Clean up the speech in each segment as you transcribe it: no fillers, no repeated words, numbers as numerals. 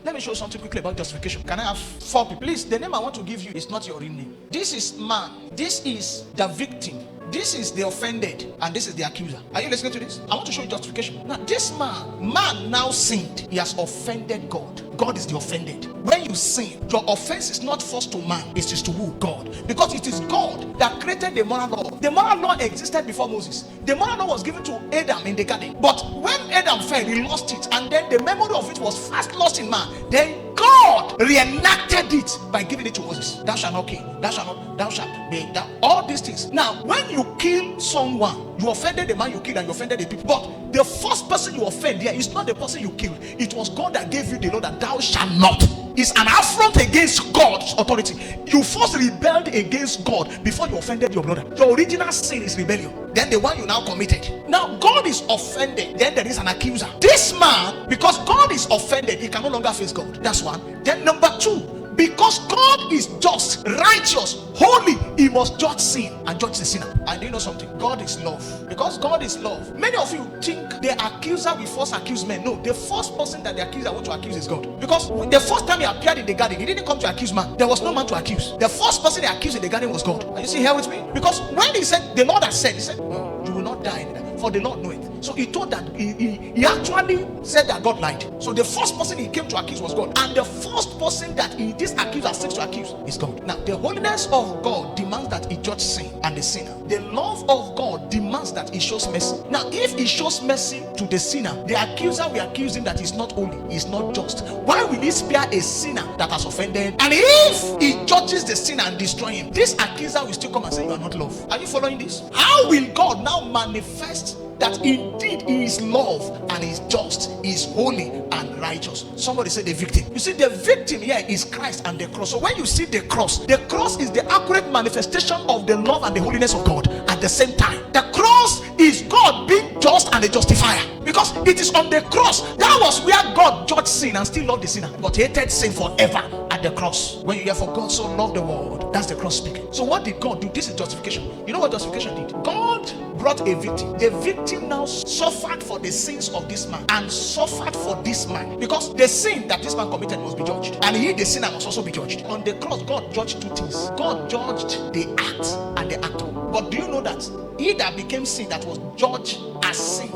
Let me show you something quickly about justification. Can I have 4 people? Please, the name I want to give you is not your real name. This is man. This is the victim. This is the offended, and this is the accuser. Are you listening to this? I want to show you justification. Now, this man now sinned. He has offended God. God is the offended. When you sin, your offense is not first to man, it is to who? God. Because it is God that created the moral law. The moral law existed before Moses. The moral law was given to Adam in the garden. But when Adam fell, he lost it, and then the memory of it was first lost in man. Then God reenacted it by giving it to Moses. Thou shalt not kill. Thou shalt not. Thou shalt be. All these things. Now, when you kill someone, you offended the man you killed and you offended the people. But the first person you offend here is not the person you killed. It was God that gave you the law that thou shalt not. It's an affront against God's authority. You first rebelled against God before you offended your brother. Your original sin is rebellion. Then the one you now committed. Now God is offended. Then there is an accuser. This man, because God is offended, he can no longer face God. That's one. Then number 2. Because God is just, righteous, holy, he must judge sin and judge the sinner. And do you know something? God is love. Because God is love, many of you think the accuser will first accuse men. No, the first person that the accuser wants to accuse is God. Because the first time he appeared in the garden, he didn't come to accuse man. There was no man to accuse. The first person he accused in the garden was God. Are you see here with me? Because when he said, the Lord has said, he said, no, you will not die, for the Lord knoweth. So he told that he actually said that God lied. So the first person he came to accuse was God, and the first person that this accuser seeks to accuse is God. Now, the holiness of God demands that he judge sin and the sinner. The love of God demands that he shows mercy. Now, if he shows mercy to the sinner, the accuser will accuse him that he's not holy, he's not just. Why will he spare a sinner that has offended? And if he judges the sinner and destroy him, this accuser will still come and say you are not love. Are you following this? How will God now manifest that indeed he is love and he is just, he is holy and righteous? Somebody say the victim. You see, the victim here is Christ and the cross. So when you see the cross is the accurate manifestation of the love and the holiness of God at the same time. The cross is God being just and a justifier, because it is on the cross. That was where God judged sin and still loved the sinner, but hated sin forever at the cross. When you hear for God so loved the world, that's the cross speaking. So what did God do? This is justification. You know what justification did? God brought a victim. The victim now suffered for the sins of this man and suffered for this man, because the sin that this man committed must be judged, and he, the sinner, must also be judged. On the cross, God judged 2 things. God judged the act and the actor. But do you know that he that became sin, that was judged as sin,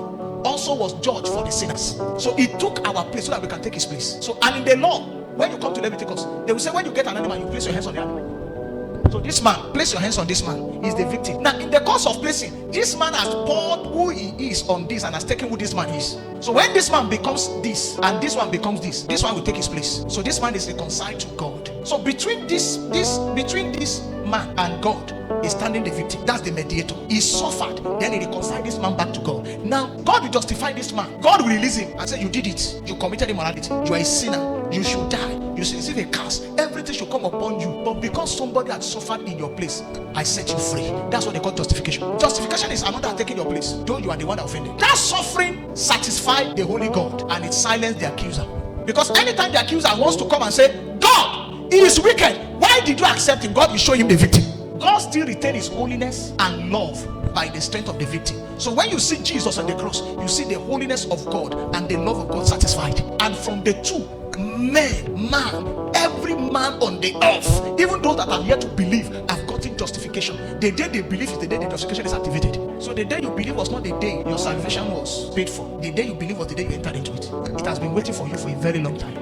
also was judged for the sinners? So he took our place so that we can take his place. So, and in the law, when you come to Leviticus, they will say when you get an animal, you place your hands on the animal. So this man, place your hands on this man, is the victim. Now, in the course of placing, this man has poured who he is on this and has taken who this man is. So when this man becomes this and this one becomes this one will take his place. So this man is reconciled to God. So between this man and God is standing the victim. That's the mediator. He suffered, then he reconciled this man back to God. Now God will justify this man. God will release him and say, you did it, you committed immorality, you are a sinner, you should die, you should receive a curse, everything should come upon you. But because somebody had suffered in your place, I set you free. That's what they call justification. Justification is another taking your place, though you are the one that offended. That suffering satisfied the holy God, and it silenced the accuser. Because anytime the accuser wants to come and say, God, he is wicked, why did you accept him? God will show him the victim. God still retains his holiness and love by the strength of the victim. So when you see Jesus on the cross, you see the holiness of God and the love of God satisfied. And from the two, every man on the earth, even those that have yet to believe, have gotten justification. The day they believe is the day the justification is activated. So the day you believe was not the day your salvation was paid for. The day you believe was the day you entered into it. It has been waiting for you for a very long time.